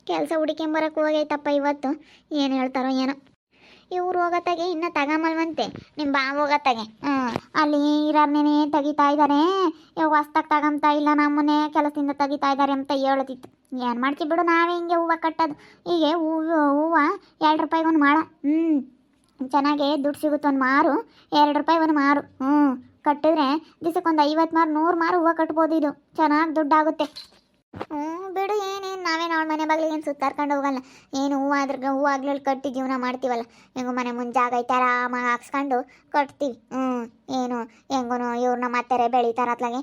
ಕೆಲಸ ಹುಡುಕೊಂಬರಕ್ಕೆ ಹೋಗೈತಪ್ಪ ಇವತ್ತು. ಏನು ಹೇಳ್ತಾರೋ ಏನೋ. ಇವ್ರು ಹೋಗತ್ತಾಗೆ ಇನ್ನು ತಗೊಂಬಲ್ವಂತೆ ನಿಮ್ಮ ಬಾ ಹೋಗತ್ತಾಗೆ. ಅಲ್ಲಿ ಇರೋರ್ನೇನೆ ತೆಗಿತಾ ಇದ್ದಾರೆ. ಇವಾಗ ಹೊಸ್ದಾಗಿ ತಗೊಂತಾ ಇಲ್ಲ, ನಮ್ಮನೆ ಕೆಲಸದಿಂದ ತೆಗಿತಾ ಇದ್ದಾರೆ ಅಂತ ಹೇಳ್ತಿತ್ತು. ಏನು ಮಾಡ್ತೀವಿ ಬಿಡು, ನಾವೇ ಹಿಂಗೆ ಹೂವು ಕಟ್ಟೋದು. ಹೀಗೆ ಹೂವು 2 ರೂಪಾಯಿಗೆ ಒಂದು ಮಾಳ. ಚೆನ್ನಾಗೆ ದುಡ್ಡು ಸಿಗುತ್ತೆ. ಒಂದು ಮಾರು 2 ರೂಪಾಯಿ ಒಂದು ಮಾರು. ಕಟ್ಟಿದ್ರೆ ದಿವಸಕ್ಕೊಂದು 50 ಮಾರು 100 ಮಾರು ಹೂವು ಕಟ್ಬೋದು. ಇದು ಚೆನ್ನಾಗಿ ದುಡ್ಡಾಗುತ್ತೆ. ಬಿಡು, ಏನೇನು ನಾವೇನು ಅವಳ ಮನೆ ಬಾಗಿಲಿಗೆ ಏನು ಸುತ್ತಾರ್ಕೊಂಡು ಹೋಗಲ್ಲ. ಏನು ಹೂವು ಆದ್ರೆ ಹೂವು ಆಗ್ಲಲ್ಲಿ ಕಟ್ಟಿ ಜೀವನ ಮಾಡ್ತೀವಲ್ಲ. ಹೆಂಗೋ ಮನೆ ಮುಂದೆ ಜಾಗ ಐತೆ ಆರಾಮಾಗಿ ಹಾಕ್ಸ್ಕೊಂಡು ಕಟ್ತೀವಿ. ಏನು ಹೆಂಗೂ ಇವ್ರನ್ನ ಮತ್ತೆ ಬೆಳೀತಾರ ಅತ್ಲಾಗೆ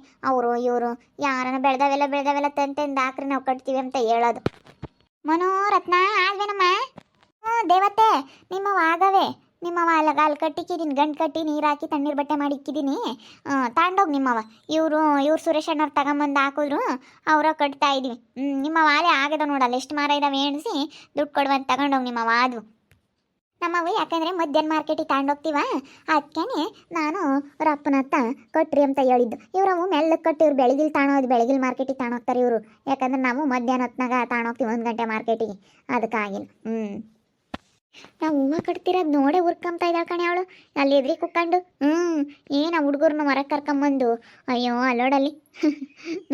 ಇವರು ಯಾರನ್ನ ಬೆಳೆದವೆಲ್ಲ ತಂದು ಹಾಕ್ರಿ ನಾವು ಕಟ್ತೀವಿ ಅಂತ ಹೇಳೋದು. ಮನೋರತ್ನ ಆಲ್ವೇನಮ್ಮ? ದೇವತೆ ನಿಮ್ಮವ ಆಗವೆ. ನಿಮ್ಮವ ಅಲ್ಲಿ ಕಟ್ಟಿಕ್ಕಿದ್ದೀನಿ, ಗಂಟು ಕಟ್ಟಿ ನೀರು ಹಾಕಿ ತಣ್ಣೀರು ಬಟ್ಟೆ ಮಾಡಿ ಇಕ್ಕಿದ್ದೀನಿ. ತಗೊಂಡೋಗಿ ನಿಮ್ಮವ. ಇವರು ಸುರೇಶ್ ಅಣ್ಣವ್ರು ತಗೊಂಬಂದು ಹಾಕಿದ್ರು, ಅವರ ಕಟ್ತಾ ಇದ್ವಿ. ನಿಮ್ಮವ ಆಲೆ ಆಗದ ನೋಡಲ್ಲ, ಎಷ್ಟು ಮಾರ ಇದಾವೆ ಎಣಿಸಿ ದುಡ್ಡು ಕೊಡುವಂತ ತಗೊಂಡೋಗಿ ನಿಮ್ಮವ ಆದ್ವು. ನಮ್ಮವು ಯಾಕಂದರೆ ಮಧ್ಯಾಹ್ನ ಮಾರ್ಕೆಟಿಗೆ ತಗೊಂಡೋಗ್ತೀವ, ಅದಕ್ಕೆ ನಾನು ರಪ್ಪನ ಹತ್ತ ಕೊಟ್ರಿ ಅಂತ ಹೇಳಿದ್ದು. ಇವ್ರವು ಮೆಲ್ಲಕ್ಕೆ ಕಟ್ಟಿ ಇವ್ರು ಬೆಳಗಿಲ್ ಮಾರ್ಕೆಟಿಗೆ ತಗೊಂಡೋಗ್ತಾರೆ ಇವರು. ಯಾಕಂದ್ರೆ ನಾವು ಮಧ್ಯಾಹ್ನ ಹೊತ್ನಾಗ ತಗೊಂಡೋಗ್ತೀವಿ 1 ಗಂಟೆ ಮಾರ್ಕೆಟಿಗೆ. ಅದಕ್ಕಾಗಿಲ್ಲ. ನಾವು ಹೂವು ಕಟ್ತಿರೋದು ನೋಡೇ ಉರ್ಕೊಂತ ಇದ್ದಾಳೆ ಕಣೆ ಅವಳು, ಅಲ್ಲಿ ಎದ್ರಿ ಕುಕ್ಕೊಂಡು. ಏನು ಹುಡುಗರನ್ನ ಹೊರಗೆ ಕರ್ಕೊಂಬಂದು ಅಯ್ಯೋ ಅಲ್ಲೋಡಲ್ಲಿ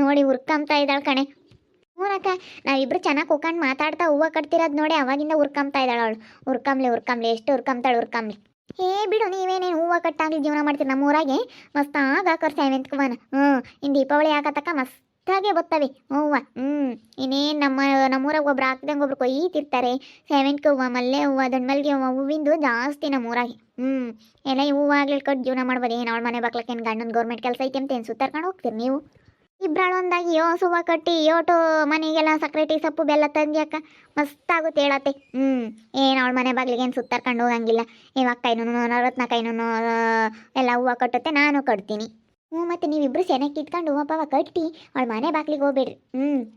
ನೋಡಿ ಉರ್ಕೊಂತ ಇದ್ದಾಳೆ ಕಣೆ. ಹೂನಕ್ಕ, ನಾವಿಬ್ರು ಚೆನ್ನಾಗಿ ಕುಕ್ಕೊಂಡು ಮಾತಾಡ್ತಾ ಹೂವು ಕಟ್ತಿರೋದು ನೋಡಿ ಅವಾಗಿಂದ ಉರ್ಕೊಂತ ಇದ್ದಾಳೆ ಅವಳು. ಉರ್ಕಂಬ್ಲಿ ಎಷ್ಟು ಉರ್ಕಂಬ್ಲಿ. ಬಿಡು, ನೀವೇನೇನು ಹೂವು ಕಟ್ಟಾಗ್ಲಿ ಜೀವನ ಮಾಡ್ತೀರಿ. ನಮ್ಮೂರಾಗೆ ಮಸ್ತಾಗ ಹಾಕೋರು 7th ಕವನ. ಇನ್ನು ದೀಪಾವಳಿ ಹಾಕತಕ್ಕ ಮಸ್ತಾಗೆ ಬರ್ತವೆ ಹೂವು. ಇನ್ನೇನು ನಮ್ಮೂರಾಗ ಒಬ್ರು ಹಾಕ್ದಂಗೆ ಒಬ್ರು ಕೊಯ್ತಿರ್ತಾರೆ. 7th ಹೂವು, ಮಲ್ಲೆ ಹೂವು, ದಂಡ್ಮಲ್ಗೆ ಹೂವು, ಹೂವಿಂದು ಜಾಸ್ತಿ ನಮ್ಮೂರಾಗೆ. ಎಲ್ಲ ಹೂವು ಆಗ್ಲಿ ಕಟ್ಟು ಜೀವನ ಮಾಡ್ಬೋದು. ಏನು ಅವಳ ಮನೆ ಬಾಕ್ಲಕ್ಕೆ ಏನು ಗಂಡನ ಗೌರ್ಮೆಂಟ್ ಕೆಲಸ ಐತೆ ಅಂತ ಏನು ಸುತ್ತಾರ್ಕೊಂಡು ಹೋಗ್ತೀರಿ ನೀವು? ಇಬ್ಬರಾಳು ಒಂದಾಗಿ ಹೂವು ಕಟ್ಟಿ ಯೋಟು ಮನೆಗೆಲ್ಲ ಸಕ್ಕರೆ ಟೀ ಸೊಪ್ಪು ಬೆಲ್ಲ ತಂದ್ಯಾಕ ಮಸ್ತಾಗುತ್ತೆ ಹೇಳತ್ತೆ. ಏನು ಅವಳ ಮನೆ ಬಾಗಿಲಿಗೆ ಏನು ಸುತ್ತಾರ್ಕೊಂಡು ಹೋಗಂಗಿಲ್ಲ. ಇವಾಗ ಕೈನೂ ರತ್ನ ಕೈನೂ ಎಲ್ಲ ಹೂವು ಕಟ್ಟುತ್ತೆ, ನಾನು ಕಟ್ತೀನಿ. ಮತ್ತು ನೀವಿಬ್ರು ಸೆನಕ್ಕೆ ಇಟ್ಕೊಂಡು ಹೂವು ಕಟ್ಟಿ ಅವಳ ಮನೆ ಬಾಗಿಲಿಗೆ ಹೋಗ್ಬೇಡ್ರಿ.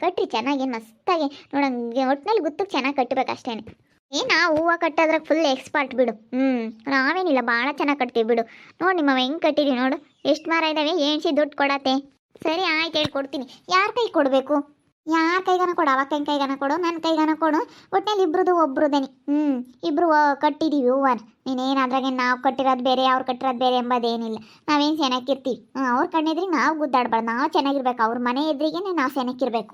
ಕಟ್ರಿ ಚೆನ್ನಾಗೇನು ಮಸ್ತಾಗಿ ನೋಡಂಗೆ ಒಟ್ಟಿನಲ್ಲಿ ಗುತ್ತಕ್ಕೆ ಚೆನ್ನಾಗಿ ಕಟ್ಟಬೇಕು ಅಷ್ಟೇ. ನಾವು ಹೂವು ಕಟ್ಟೋದ್ರಾಗ ಫುಲ್ ಎಕ್ಸ್ಪರ್ಟ್ ಬಿಡು. ನಾವೇನಿಲ್ಲ, ಭಾಳ ಚೆನ್ನಾಗಿ ಕಟ್ತೀವಿ ಬಿಡು. ನೋಡಿ ನಿಮ್ಮವ ಹೆಂಗೆ ಕಟ್ಟಿರಿ ನೋಡು, ಎಷ್ಟು ಮಾರ ಇದ್ದಾವೆ ಎಣ್ಸಿ ದುಡ್ಡು ಕೊಡತ್ತೆ. ಸರಿ ಆಯ್ತು, ಹೇಳ್ಕೊಡ್ತೀನಿ. ಯಾರ ಕೈ ಕೊಡಬೇಕು? ಯಾರ ಕೈಗಾನ ಕೊಡು, ಅವ ಕೈಗಾನ ಕೊಡು, ನನ್ನ ಕೈಗಾನ ಕೊಡು. ಒಟ್ಟಿನಲ್ಲಿ ಇಬ್ರದ್ದು ಒಬ್ರದೇನೆ. ಇಬ್ರು ಕಟ್ಟಿದ್ದೀವಿ ಹೂವನ. ನೀನೇನಾದ್ರಾಗೆ ನಾವು ಕಟ್ಟಿರೋದು ಬೇರೆ ಅವ್ರು ಕಟ್ಟಿರೋದು ಬೇರೆ ಎಂಬುದೇನಿಲ್ಲ. ನಾವೇನು ಸೆನಕ್ಕಿರ್ತೀವಿ. ಅವ್ರು ಕಣ್ಣಿದ್ರಿಗೆ ನಾವು ಗುದ್ದಾಡ್ಬಾರ್ದು, ನಾವು ಚೆನ್ನಾಗಿರ್ಬೇಕು. ಅವ್ರ ಮನೆ ಎದುರಿಗೆ ನಾವು ಸೆನಕ್ಕಿರ್ಬೇಕು.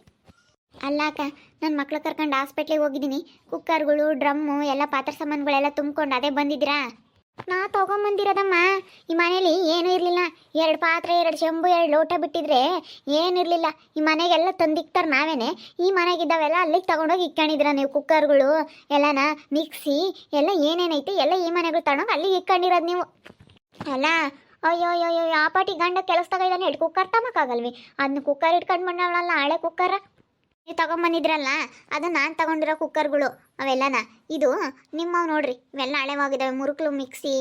ಅಲ್ಲಾಕ, ನನ್ನ ಮಕ್ಳು ಕರ್ಕೊಂಡು ಹಾಸ್ಪಿಟ್ಲಿಗೆ ಹೋಗಿದ್ದೀನಿ. ಕುಕ್ಕರ್ಗಳು, ಡ್ರಮ್ಮು ಎಲ್ಲ ಪಾತ್ರೆ ಸಾಮಾನುಗಳೆಲ್ಲ ತುಂಬ್ಕೊಂಡು ಅದೇ ಬಂದಿದ್ದೀರಾ? ನಾ ತೊಗೊಂಬಂದಿರೋದಮ್ಮ. ಈ ಮನೇಲಿ ಏನೂ ಇರಲಿಲ್ಲ. 2 ಪಾತ್ರೆ, 2 ಚೆಂಬು, 2 ಲೋಟ ಬಿಟ್ಟಿದ್ರೆ ಏನಿರಲಿಲ್ಲ. ಈ ಮನೆಗೆಲ್ಲ ತಂದಿಕ್ತಾರೆ ನಾವೇನೆ. ಈ ಮನೆಗಿದ್ದಾವೆಲ್ಲ ಅಲ್ಲಿಗೆ ತೊಗೊಂಡೋಗಿ ಇಕ್ಕೊಂಡಿದ್ರ ನೀವು. ಕುಕ್ಕರ್ಗಳು ಎಲ್ಲನ ಮಿಕ್ಸಿ ಎಲ್ಲ ಏನೇನೈತಿ ಎಲ್ಲ ಈ ಮನೆಗಳು ತಗೊಂಡೋಗಿ ಅಲ್ಲಿಗೆ ಇಕ್ಕೊಂಡಿರೋದು ನೀವು ಅಲ್ಲ. ಅಯ್ಯೋ ಆ ಪಾಟಿ ಗಂಡ ಕೆಲಸ ತಗೊಂಡಿದ್ದಾನೆ, 2 ಕುಕ್ಕರ್ ತಗೋಕ್ಕಾಗಲ್ವಿ? ಅದನ್ನ ಕುಕ್ಕರ್ ಇಟ್ಕೊಂಡು ಬಂದವಳಲ್ಲ, ಹಳೆ ಕುಕ್ಕರ ನೀವು ತಗೊಂಬಂದಿದ್ರಲ್ಲ, ಅದು ನಾನು ತಗೊಂಡಿರೋ ಕುಕ್ಕರ್ಗಳು ಅವೆಲ್ಲನ. ಇದು ನಿಮ್ಮವು ನೋಡ್ರಿ, ಇವೆಲ್ಲ ಹಳೆವಾಗಿದ್ದಾವೆ. ಮುರುಕ್ಲು ಮಿಕ್ಸಿ,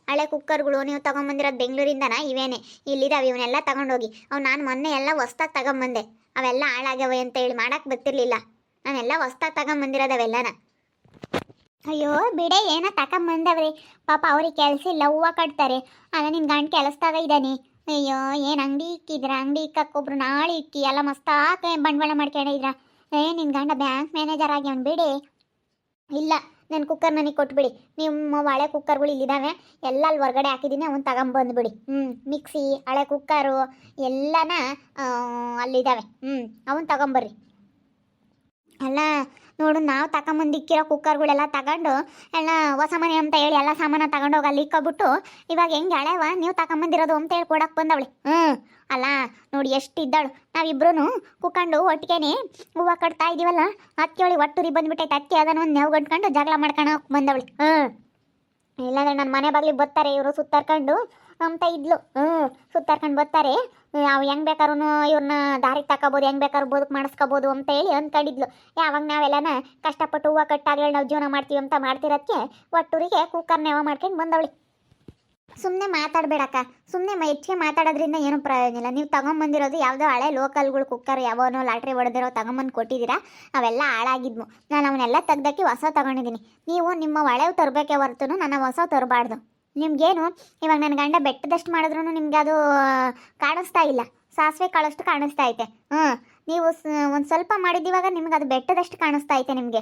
ಹಳೆ ಕುಕ್ಕರ್ಗಳು ನೀವು ತೊಗೊಂಬಂದಿರೋದು ಬೆಂಗಳೂರಿಂದನ? ಇವೇನೆ ಇಲ್ಲಿದ್ದಾವೆ. ಇವನ್ನೆಲ್ಲ ತಗೊಂಡೋಗಿ ನಾನು ಮೊನ್ನೆ ಎಲ್ಲ ಹೊಸ್ದಾಗಿ ತಗೊಂಬಂದೆ. ಅವೆಲ್ಲ ಹಾಳಾಗ್ಯವೆ ಅಂತ ಹೇಳಿ ಮಾಡೋಕ್ಕೆ ಗೊತ್ತಿರಲಿಲ್ಲ. ನಾನೆಲ್ಲ ಹೊಸ್ದಾಗಿ ತಗೊಂಬಂದಿರೋದವೆಲ್ಲನ. ಅಯ್ಯೋ ಬಿಡೆ, ಏನೋ ತಗೊಂಬಂದವ್ರಿ. ಪಾಪ ಅವ್ರಿಗೆ ಕೆಲಸ ಇಲ್ಲ, ಹೂವು ಕಟ್ತಾರೆ. ಅಲ್ಲ ನಿನ್ನ ಗಂಡ ಕೆಲಸದಾಗ ಇದ್ದಾನೆ. ಅಯ್ಯೋ, ಏನು ಅಂಗಡಿ ಇಕ್ಕಿದ್ರ? ಅಂಗಡಿ ಇಕ್ಕೊಬ್ರು ನಾಳೆ ಇಕ್ಕಿ ಎಲ್ಲ ಮಸ್ತಾಕ ಬಂಡವಾಳ ಮಾಡ್ಕೊಂಡಿದ್ರ. ನಿನ್ನ ಗಂಡ ಬ್ಯಾಂಕ್ ಮ್ಯಾನೇಜರ್ ಆಗ್ಯಾವನ್ ಬಿಡಿ. ಇಲ್ಲ, ನನ್ನ ಕುಕ್ಕರ್ ನನಗೆ ಕೊಟ್ಬಿಡಿ. ನಿಮ್ಮ ಹಳೆ ಕುಕ್ಕರ್ಗಳು ಇಲ್ಲಿದ್ದಾವೆ, ಎಲ್ಲ ಅಲ್ಲಿ ಹೊರಗಡೆ ಹಾಕಿದ್ದೀನಿ, ಅವನು ತಗೊಂಬಂದ್ಬಿಡಿ. ಮಿಕ್ಸಿ, ಹಳೆ ಕುಕ್ಕರು ಎಲ್ಲನ ಅಲ್ಲಿದ್ದಾವೆ. ಅವನು ತಗೊಂಬರ್ರಿ. ಅಲ್ಲ ನೋಡು, ನಾವು ತಗೊಂಬಂದಿಕ್ಕಿರೋ ಕುಕ್ಕರ್ಗಳೆಲ್ಲ ತಗೊಂಡು ಎಲ್ಲ ಹೊಸ ಮನೆ ಅಂತ ಹೇಳಿ ಎಲ್ಲ ಸಾಮಾನು ತಗೊಂಡೋಗಿ ಅಲ್ಲಿ ಇಕ್ಕೊಬಿಟ್ಟು ಇವಾಗ ಹೆಂಗೆ ಹಳೆವ ನೀವು ತಗೊಂಬಂದಿರೋದು ಅಂತ ಹೇಳಿ ಕೊಡಕ್ಕೆ ಬಂದವಳೆ. ಅಲ್ಲ ನೋಡಿ ಎಷ್ಟು ಇದ್ದಾಳು. ನಾವಿಬ್ರು ಕುಕ್ಕೊಂಡು ಒಟ್ಟಿಗೆನೆ ಹೂವು ಕಟ್ತಾ ಇದ್ದೀವಲ್ಲ, ಅಕ್ಕಿ ಒಟ್ಟುರಿ ಬಂದ್ಬಿಟ್ಟೈತೆ. ಅಕ್ಕಿ ಅದನ್ನು ಒಂದು ನೆವ್ ಗಂಟ್ಕೊಂಡು ಜಗಳ ಮಾಡ್ಕೊಂಡು ಬಂದವಳೆ. ಇಲ್ಲಾಂದ್ರೆ ನನ್ನ ಮನೆ ಬಾಗಿಲಿಗೆ ಬರ್ತಾರೆ ಇವರು ಸುತ್ತಾರ್ಕೊಂಡು ಅಂತ ಇದ್ಲು. ಸುತ್ತಾರ್ಕೊಂಡು ಬರ್ತಾರೆ. ಅವು ಹೆಂಗೆ ಬೇಕಾದ್ರೂ ಇವ್ರನ್ನ ದಾರಿಗೆ ತಗೋಬೋದು, ಹೆಂಗೆ ಬೇಕಾದ್ರೂ ಬದುಕು ಮಾಡಿಸ್ಕೋಬೋದು ಅಂತ ಹೇಳಿ ಅಂದ್ಕೊಂಡಿದ್ಲು. ಯಾವಾಗ ನಾವೆಲ್ಲನ ಕಷ್ಟಪಟ್ಟು ಹೂವು ಕಟ್ಟಾಗಲಿ ನಾವು ಜೀವನ ಮಾಡ್ತೀವಿ ಅಂತ ಮಾಡ್ತಿರೋದಕ್ಕೆ ಒಟ್ಟೂರಿಗೆ ಕುಕ್ಕರ್ ನೆವ ಮಾಡ್ಕೊಂಡು ಬಂದವಳಿ. ಸುಮ್ಮನೆ ಮಾತಾಡಬೇಡಕ್ಕ. ಸುಮ್ಮನೆ ಹೆಚ್ಚಿಗೆ ಮಾತಾಡೋದ್ರಿಂದ ಏನೂ ಪ್ರಯೋಜನ ಇಲ್ಲ. ನೀವು ತಗೊಂಬಂದಿರೋದು ಯಾವುದೋ ಹಳೆ ಲೋಕಲ್ಗಳು ಕುಕ್ಕರ್, ಯಾವನೋ ಲಾಟ್ರಿ ಹೊಡೆದಿರೋ ತಗೊಂಬಂದು ಕೊಟ್ಟಿದ್ದೀರಾ. ಅವೆಲ್ಲ ಹಾಳಾಗಿದ್ವು. ನಾನು ಅವನ್ನೆಲ್ಲ ತೆಗ್ದಕ್ಕೆ ಹೊಸ ತಗೊಂಡಿದ್ದೀನಿ. ನೀವು ನಿಮ್ಮ ಹಳೆವು ತರಬೇಕೆ ಹೊರತು ನನ್ನ ಹೊಸ ತರಬಾರ್ದು. ನಿಮ್ಗೇನು ಇವಾಗ ನನ್ನ ಗಂಡ ಬೆಟ್ಟದಷ್ಟು ಮಾಡಿದ್ರು ನಿಮ್ಗೆ ಅದು ಕಾಣಿಸ್ತಾ ಇಲ್ಲ. ಸಾಸಿವೆ ಕಾಳಷ್ಟು ಕಾಣಿಸ್ತಾ ಐತೆ. ನೀವು ಒಂದು ಸ್ವಲ್ಪ ಮಾಡಿದ್ದೀವಾಗ ನಿಮ್ಗೆ ಅದು ಬೆಟ್ಟದಷ್ಟು ಕಾಣಿಸ್ತಾ ಐತೆ ನಿಮಗೆ.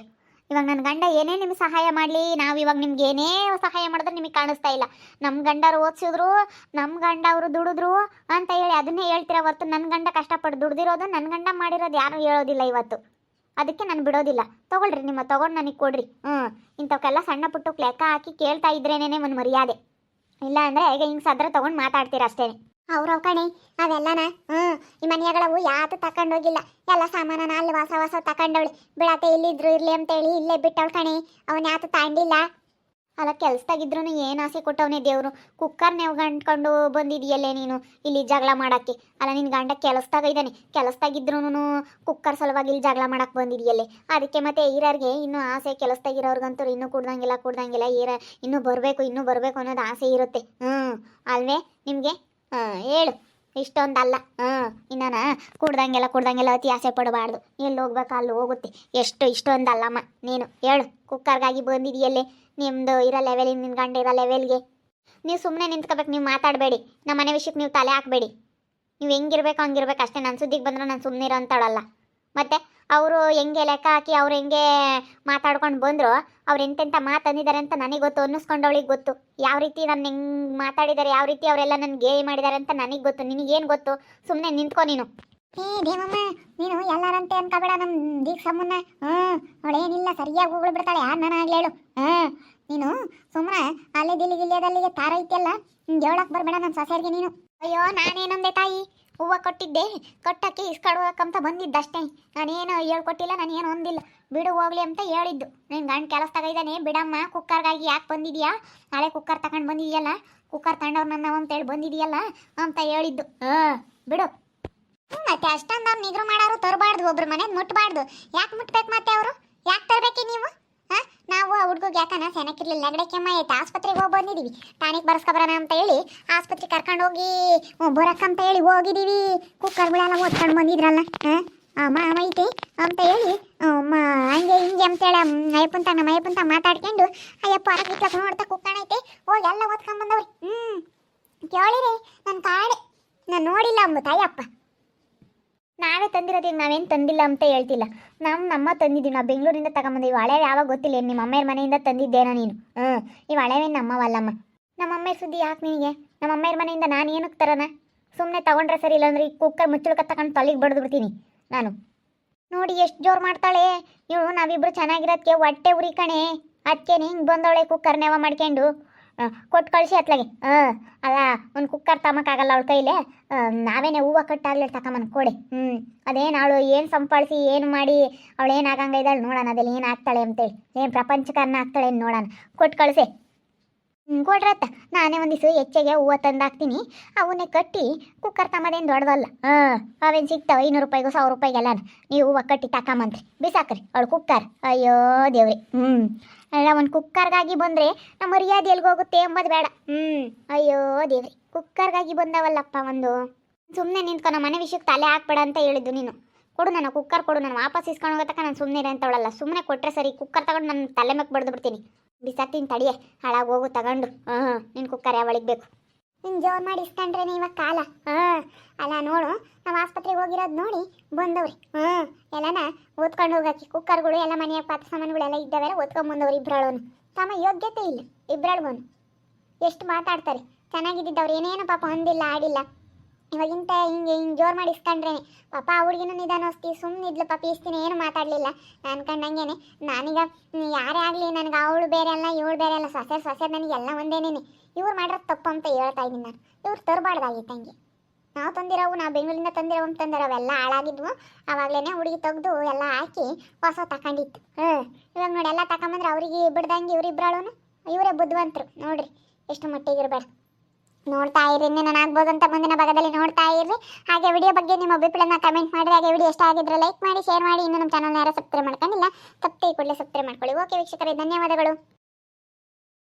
ಇವಾಗ ನನ್ನ ಗಂಡ ಏನೇ ನಿಮ್ಗೆ ಸಹಾಯ ಮಾಡಲಿ, ನಾವು ಇವಾಗ ನಿಮ್ಗೆ ಏನೇ ಸಹಾಯ ಮಾಡಿದ್ರೆ ನಿಮಗೆ ಕಾಣಿಸ್ತಾ ಇಲ್ಲ. ನಮ್ಮ ಗಂಡರು ಓದಿಸಿದ್ರು, ನಮ್ಮ ಗಂಡ ಅವರು ದುಡಿದ್ರು ಅಂತ ಹೇಳಿ ಅದನ್ನೇ ಹೇಳ್ತೀರ ಹೊರ್ತು ನನ್ನ ಗಂಡ ಕಷ್ಟಪಟ್ಟು ದುಡ್ದಿರೋದು, ನನ್ನ ಗಂಡ ಮಾಡಿರೋದು ಯಾರು ಹೇಳೋದಿಲ್ಲ ಇವತ್ತು. ಅದಕ್ಕೆ ನಾನು ಬಿಡೋದಿಲ್ಲ. ತೊಗೊಳ್ರಿ, ತೊಗೊಂಡು ನನಗೆ ಕೊಡ್ರಿ. ಇಂಥವಕ್ಕೆಲ್ಲ ಸಣ್ಣ ಪುಟ್ಟಕ್ಕೆ ಲೆಕ್ಕ ಹಾಕಿ ಕೇಳ್ತಾ ಇದ್ರೇನೇ ಒಂದು ಮರ್ಯಾದೆ. ಇಲ್ಲ ಅಂದರೆ ಈಗ ಹಿಂಗೆ ಸದ್ರ ತೊಗೊಂಡು ಮಾತಾಡ್ತೀರ ಅಷ್ಟೇ. ಅವ್ರವ್ ಕಣೆ ಅವೆಲ್ಲನ ಈ ಮನೆಯಗಳವು ಯಾತು ತಕೊಂಡೋಗಿಲ್ಲ. ಎಲ್ಲ ಸಾಮಾನ ಅಲ್ಲಿ ಹೊಸ ತಕೊಂಡವಳಿ ಬಿಡತ್ತೆ, ಇಲ್ಲಿದ್ರು ಇರ್ಲಿ ಅಂತೇಳಿ ಇಲ್ಲೇ ಬಿಟ್ಟವಳು ಕಣೆ. ಅವನ್ ಯಾತು ತಾಂಡಿಲ್ಲ. ಅಲ್ಲ ಕೆಲ್ಸದಾಗಿದ್ರು ಏನು ಆಸೆ ಕೊಟ್ಟವನೇ ದೇವ್ರು. ಕುಕ್ಕರ್ ನೀವು ಗಂಟ್ಕೊಂಡು ಬಂದಿದೆಯಲ್ಲೇ ನೀನು ಇಲ್ಲಿ ಜಗಳ ಮಾಡಕ್ಕೆ. ಅಲ್ಲ ನಿನ್ನ ಗಂಡ ಕೆಲಸದಾಗ ಇದ್ದಾನೆ, ಕೆಲಸದಾಗಿದ್ರು ಕುಕ್ಕರ್ ಸಲುವಾಗಿ ಇಲ್ಲಿ ಜಗಳ ಮಾಡಕ್ಕೆ ಬಂದಿದೆಯಲ್ಲೇ. ಅದಕ್ಕೆ ಮತ್ತೆ ಈರರ್ಗೆ ಇನ್ನೂ ಆಸೆ, ಕೆಲಸದಾಗಿರೋರ್ಗಂತೂ ಇನ್ನೂ ಕುಡ್ದಂಗಿಲ್ಲ ಇನ್ನೂ ಬರಬೇಕು ಅನ್ನೋದು ಆಸೆ ಇರುತ್ತೆ. ಅಲ್ವೇ ನಿಮಗೆ? ಹೇಳು, ಇಷ್ಟೊಂದಲ್ಲ. ಇನ್ನಾನ ಕುಡ್ದಂಗೆಲ್ಲ ಅತಿ ಆಸೆ ಪಡಬಾರ್ದು. ಎಲ್ಲಿ ಹೋಗ್ಬೇಕು ಅಲ್ಲಿ ಹೋಗುತ್ತೆ. ಇಷ್ಟೊಂದಲ್ಲಮ್ಮ. ನೀನು ಹೇಳು, ಕುಕ್ಕರ್ಗಾಗಿ ಬಂದಿದೆಯಲ್ಲೇ. ನಿಮ್ಮದು ಇರೋ ಲೆವೆಲಿಗೆ ನಿನ್ನ ಗಂಡ ಇರೋ ಲೆವೆಲ್ಗೆ ನೀವು ಸುಮ್ಮನೆ ನಿಂತ್ಕೋಬೇಕು. ನೀವು ಮಾತಾಡಬೇಡಿ, ನಮ್ಮ ಮನೆ ವಿಷಯಕ್ಕೆ ನೀವು ತಲೆ ಹಾಕಬೇಡಿ. ನೀವು ಹೆಂಗಿರ್ಬೇಕು ಹಂಗಿರ್ಬೇಕು ಅಷ್ಟೇ. ನನ್ನ ಸುದ್ದಿಗೆ ಬಂದ್ರೆ ನಾನು ಸುಮ್ಮನೆ ಇರೋ ಅಂತಾಳಲ್ಲ. ಮತ್ತು ಅವರು ಹೆಂಗೆ ಲೆಕ್ಕ ಹಾಕಿ ಅವ್ರು ಹೆಂಗೆ ಮಾತಾಡ್ಕೊಂಡು ಬಂದರು, ಅವ್ರು ಎಂತೆಂಥ ಮಾತಂದಿದ್ದಾರೆ ಅಂತ ನನಗೆ ಗೊತ್ತು, ಅನ್ನಿಸ್ಕೊಂಡವಳಿಗೆ ಗೊತ್ತು. ಯಾವ ರೀತಿ ನಾನು ಹೆಂಗೆ ಮಾತಾಡಿದ್ದಾರೆ, ಯಾವ ರೀತಿ ಅವರೆಲ್ಲ ನನಗೆ ಗೇ ಮಾಡಿದ್ದಾರೆ ಅಂತ ನನಗೆ ಗೊತ್ತು. ನಿನಗೇನು ಗೊತ್ತು? ಸುಮ್ಮನೆ ನಿಂತ್ಕೊ ನೀನು. ದೇವಮ್ಮ, ನೀನು ಎಲ್ಲರಂತೆ ಅನ್ಕೋಬೇಡ ನಮ್ಮ ದೀಕ್ಷಮ್ಮನ್ನ. ಅವಳೇನಿಲ್ಲ, ಸರಿಯಾಗಿ ಹೋಗ್ಳು ಬಿಡ್ತಾಳೆ. ಯಾರು ನಾನು ಆಗ್ಲಿ ಹೇಳು. ನೀನು ಸುಮ್ಮನೆ ಅಲ್ಲೇ ದಿಲ್ಲಿಗಿಲ್ಲಿಯದಲ್ಲಿಗೆ ತಾರ ಐತಿಯಲ್ಲ, ಹಿಂಗೆ ಹೇಳಕ್ಕೆ ಬರಬೇಡ ನನ್ನ ಸೊಸೆಯರಿಗೆ ನೀನು. ಅಯ್ಯೋ, ನಾನೇನಂದೆ ತಾಯಿ, ಹೂವು ಕೊಟ್ಟಿದ್ದೆ, ಕೊಟ್ಟಕ್ಕೆ ಇಸ್ಕೊಡ್ಬೇಕಂತ ಬಂದಿದ್ದಷ್ಟೇ. ನಾನೇನು ಹೇಳ್ಕೊಟ್ಟಿಲ್ಲ, ನಾನೇನು ಒಂದಿಲ್ಲ. ಬಿಡು ಹೋಗ್ಲಿ ಅಂತ ಹೇಳಿದ್ದು. ನಿನ್ನ ಗಂಡ ಕೆಲಸದಾಗ ಇದ್ದಾನೆ, ಬಿಡಮ್ಮ. ಕುಕ್ಕರ್ಗಾಗಿ ಯಾಕೆ ಬಂದಿದ್ಯಾ? ನಾಳೆ ಕುಕ್ಕರ್ ತಗೊಂಡು ಬಂದಿದೆಯಲ್ಲ, ಕುಕ್ಕರ್ ತಗೊಂಡವ್ರು ನನ್ನ ಅಂತೇಳಿ ಬಂದಿದೆಯಲ್ಲ ಅಂತ ಹೇಳಿದ್ದು. ಬಿಡು. ಮತ್ತೆ ಅಷ್ಟೊಂದು ಅವ್ರು ನಿಗ್ರು ಮಾಡೋರು ತರಬಾರ್ದು, ಒಬ್ರು ಮನೆಗೆ ಮುಟ್ಬಾರ್ದು. ಯಾಕೆ ಮುಟ್ಬೇಕು ಮತ್ತೆ ಅವರು? ಯಾಕೆ ತರಬೇಕಿ ನೀವು? ನಾವು ಆ ಹುಡುಗಿಗೆ ಯಾಕನ ಸೆನಕ್ಕಿರ್ಲಿಲ್ಲ, ನೆಗಡೆ ಕೆಮ್ಮ ಆಯ್ತು, ಆಸ್ಪತ್ರೆಗೆ ಹೋಗಿ ಬಂದಿದ್ದೀವಿ. ಟಾನಿಕ್ ಬರ್ಸ್ಕೊಬರೋಣ ಅಂತ ಹೇಳಿ ಆಸ್ಪತ್ರೆಗೆ ಕರ್ಕೊಂಡು ಹೋಗಿ ಬರಕ್ಕಂತ ಹೇಳಿ ಹೋಗಿದ್ದೀವಿ. ಕುಕ್ಕರ್ಗಳೆಲ್ಲ ಓದ್ಕೊಂಡು ಬಂದಿದ್ರಲ್ಲ, ಮಾಮ ಐತೆ ಅಂತ ಹೇಳಿ ಹಂಗೆ ಹಿಂಗೆ ಅಂತೇಳಿ ಅಯ್ಯಪ್ಪಂತ ಮಾತಾಡ್ಕೊಂಡು ಅಯ್ಯಪ್ಪ ಹೊರಗೆ ನೋಡ್ತಾ ಕುಕ್ಕಣ ಐತೆ ಹೋಗಿ ಎಲ್ಲ ಓದ್ಕೊಂಡು ಬಂದವ್ರಿ. ಕೇಳಿರಿ, ನನ್ನ ಕಾಡೆ ನಾನು ನೋಡಿಲ್ಲ ಅಂಬುತ್ತ ಅಯ್ಯಪ್ಪ. ನಾವೇ ತಂದಿರೋದೀಗ ನಾವೇನು ತಂದಿಲ್ಲ ಅಂತ ಹೇಳ್ತಿಲ್ಲ. ನಮ್ಮ ತಂದಿದ್ದೀವಿ, ನಾವು ಬೆಂಗಳೂರಿಂದ ತಗೊಂಬಂದೀವಿ. ಹಳೆ ಯಾವಾಗ ಗೊತ್ತಿಲ್ಲ, ನಿಮ್ಮ ಅಮ್ಮೆಯ ಮನೆಯಿಂದ ತಂದಿದ್ದೇನೋ ನೀನು. ಈ ಹಳೆವೇನು ನಮ್ಮವಲ್ಲಮ್ಮ. ನಮ್ಮ ಅಮ್ಮೆಯ ಸುದ್ದಿ ಯಾಕೆ ನಿನಗೆ? ನಮ್ಮ ಅಮ್ಮೆಯ ಮನೆಯಿಂದ ನಾನು ಏನಕ್ಕೆ ತರೋಣ? ಸುಮ್ಮನೆ ತೊಗೊಂಡ್ರೆ ಸರಿ, ಇಲ್ಲಾಂದ್ರೆ ಈ ಕುಕ್ಕರ್ ಮುಚ್ಚಳಕ ತಗೊಂಡು ತಲೆಗೆ ಬಡ್ದು ಬಿಡ್ತೀನಿ ನಾನು. ನೋಡಿ ಎಷ್ಟು ಜೋರು ಮಾಡ್ತಾಳೆ ಇವಳು. ನಾವಿಬ್ರು ಚೆನ್ನಾಗಿರೋದಕ್ಕೆ ಹೊಟ್ಟೆ ಉರಿ ಕಣೆ. ಅದಕ್ಕೇನೆ ಹಿಂಗೆ ಬಂದವಳೆ ಕುಕ್ಕರ್ ನೆವ ಮಾಡ್ಕೊಂಡು. ಕೊಟ್ಟು ಕಳಿಸಿ ಅತ್ಲಾಗೆ. ಅಲ್ಲ, ಒಂದು ಕುಕ್ಕರ್ ತಮಕ್ಕಾಗಲ್ಲ ಅವಳ ಕೈಲೇ. ನಾವೇನೇ ಹೂವು ಕಟ್ಟಾಗಲಿ ತಗೊಂಬನ್ ಕೊಡಿ. ಅದೇನು ಅವಳು ಏನು ಸಂಪಾಳಿಸಿ ಏನು ಮಾಡಿ ಅವಳು ಏನು ಆಗಂಗ ಇದ್ದಾಳೆ ನೋಡೋಣ. ಅದೆಲ್ಲ ಏನು ಆಗ್ತಾಳೆ ಅಂತೇಳಿ, ಏನು ಪ್ರಪಂಚಕರನ್ನ ಆಗ್ತಾಳೆ ನೋಡೋಣ. ಕೊಟ್ಟು ಕಳಿಸಿ. ಕೊಡ್ರತ್ತ, ನಾನೇ ಒಂದಿವ್ಸ ಹೆಚ್ಚಿಗೆ ಹೂವು ತಂದು ಹಾಕ್ತೀನಿ. ಅವನ್ನೇ ಕಟ್ಟಿ ಕುಕ್ಕರ್ ತಮ್ಮದೇನು ದೊಡ್ಡದಲ್ಲ. ಅವೇನು ಸಿಗ್ತಾವೆ 500 ರೂಪಾಯಿಗೂ 1000 ರೂಪಾಯಿಗೆಲ್ಲ. ನೀವು ಹೂವು ಕಟ್ಟಿ ತಗೊಂಬಂತ್ರಿ, ಬಿಸಾಕ್ರಿ ಅವಳು ಕುಕ್ಕರ್. ಅಯ್ಯೋ ದೇವ್ರಿ. ಅಲ್ಲ, ಒಂದು ಕುಕ್ಕರ್ಗಾಗಿ ಬಂದರೆ ನಮ್ಮ ಮರ್ಯಾದೆ ಎಲ್ಗೋಗುತ್ತೆ ಎಂಬುದು ಬೇಡ. ಅಯ್ಯೋ ದೇವ್ರಿ, ಕುಕ್ಕರ್ಗಾಗಿ ಬಂದವಲ್ಲಪ್ಪ. ಒಂದು ಸುಮ್ಮನೆ ನಿಂತ್ಕೊ, ನಮ್ಮ ಮನೆ ವಿಷಯಕ್ಕೆ ತಲೆ ಹಾಕ್ಬೇಡ ಅಂತ ಹೇಳಿದ್ದು ನೀನು. ಕೊಡು, ನನ್ನ ಕುಕ್ಕರ್ ಕೊಡು, ನಾನು ವಾಪಸ್ ಇಸ್ಕೊಂಡು ಹೋಗತಕ್ಕ ನಾನು ಸುಮ್ಮನೆ ಇರೋ ಅಂತವಳಲ್ಲ. ಸುಮ್ಮನೆ ಕೊಟ್ಟರೆ ಸರಿ. ಕುಕ್ಕರ್ ತಗೊಂಡು ನನ್ನ ತಲೆ ಮೇಲೆ ಬಡ್ದು ಬಿಡ್ತೀನಿ. ಬಿಸಾಕ್ತೀನಿ ತಡಿಯೇ, ಹಾಳಾಗಿ ಹೋಗು ತಗೊಂಡು. ನಿನ್ನ ಕುಕ್ಕರ್ ಯಾವಳಿಗೆ ಬೇಕು? ನಿನ್ನ ಜೋರು ಮಾಡಿ ಇಸ್ಕೊಂಡ್ರೆ ಇವಾಗ ಕಾಲ. ಅಲ್ಲ ನೋಡು, ನಾವು ಆಸ್ಪತ್ರೆಗೆ ಹೋಗಿರೋದು ನೋಡಿ ಬಂದವ್ರಿ. ಎಲ್ಲನ ಓದ್ಕೊಂಡು ಹೋಗಕ್ಕೆ ಕುಕ್ಕರ್ಗಳು ಎಲ್ಲ ಮನೆಯ ಪಾತ್ರ ಸಾಮಾನುಗಳೆಲ್ಲ ಇದ್ದಾವೆಲ್ಲ ಓದ್ಕೊಂಡು ಬಂದವ್ರು. ಇಬ್ಬರಳೋನು ತಮ್ಮ ಯೋಗ್ಯತೆ ಇಲ್ಲ, ಇಬ್ಬರಳ್ಗೋನು ಎಷ್ಟು ಮಾತಾಡ್ತಾರೆ. ಚೆನ್ನಾಗಿದ್ದವ್ರು ಏನೇನೋ ಪಾಪ ಹೊಂದಿಲ್ಲ, ಆಡಿಲ್ಲ. ಇವಾಗಿಂತ ಹಿಂಗೆ ಜೋರು ಮಾಡಿ ಇಸ್ಕೊಂಡ್ರೇನೆ ಪಾಪ. ಆ ಹುಡುಗಿನೂ ನಿಧಾನಸ್ತಿ ಸುಮ್ಮನೆ ಇದ್ಲು ಪಾಪ. ಇಸ್ತೀನಿ ಏನು ಮಾತಾಡಲಿಲ್ಲ. ನಾನು ಕಂಡಂಗೆ ನಾನೀಗ ಯಾರೇ ಆಗಲಿ ನನಗೆ ಅವಳು ಬೇರೆ ಅಲ್ಲ ಇವಳು ಬೇರೆ ಅಲ್ಲ, ಸೊಸೆ ನನಗೆಲ್ಲ ಒಂದೇನೇನೆ. ಇವ್ರು ಮಾಡಿರೋದು ತಪ್ಪು ಅಂತ ಹೇಳ್ತಾ ಇದ್ದೀನಿ ನಾನು. ಇವ್ರು ತರಬಾರ್ದಾಗಿತ್ತು ಹಂಗೆ. ನಾವು ತಂದಿರೋವು, ನಾವು ಬೆಂಗಳೂರಿಂದ ತಂದಿರೋವು ಅಂತಂದ್ರೆ ಅವೆಲ್ಲ ಹಾಳಾಗಿದ್ವು. ಆವಾಗಲೇ ಹುಡುಗಿ ತೆಗೆದು ಎಲ್ಲ ಹಾಕಿ ಹೊಸ ತಗೊಂಡಿತ್ತು. ಇವಾಗ ನೋಡಿ ಎಲ್ಲ ತಗೊಂಬಂದ್ರೆ ಅವ್ರಿಗೆ ಬಿಡ್ದಂಗೆ ಇವರಿಬ್ಬರಳೂ ಇವರೇ ಬುದ್ಧಿವಂತರು ನೋಡ್ರಿ. ಎಷ್ಟು ಮಟ್ಟಿಗಿರ್ಬೇಡ. ನೋಡ್ತಾ ಇರಿ, ನಾನು ಆಗ್ಬೋದು ಅಂತ ಮುಂದಿನ ಭಾಗದಲ್ಲಿ ನೋಡ್ತಾ ಇರ್ರಿ. ಹಾಗೆ ವಿಡಿಯೋ ಬಗ್ಗೆ ನಿಮ್ಮ ಅಭಿಪ್ರಾಯನ ಕಮೆಂಟ್ ಮಾಡಿ. ಹಾಗೆ ವಿಡಿಯೋ ಇಷ್ಟ ಆಗಿದ್ರೆ ಲೈಕ್ ಮಾಡಿ, ಶೇರ್ ಮಾಡಿ. ಇನ್ನು ನಮ್ಮ ಚಾನಲ್ನ ಯಾರು ಸಬ್ಸ್ಕ್ರೈಬ್ ಮಾಡ್ಕೊಂಡಿಲ್ಲ, ತಪ್ಪೇ ಕೂಡಲೇ ಸಬ್ಸ್ಕ್ರೈಬ್ ಮಾಡ್ಕೊಳ್ಳಿ. ಓಕೆ ವೀಕ್ಷಕರೇ, ಧನ್ಯವಾದಗಳು.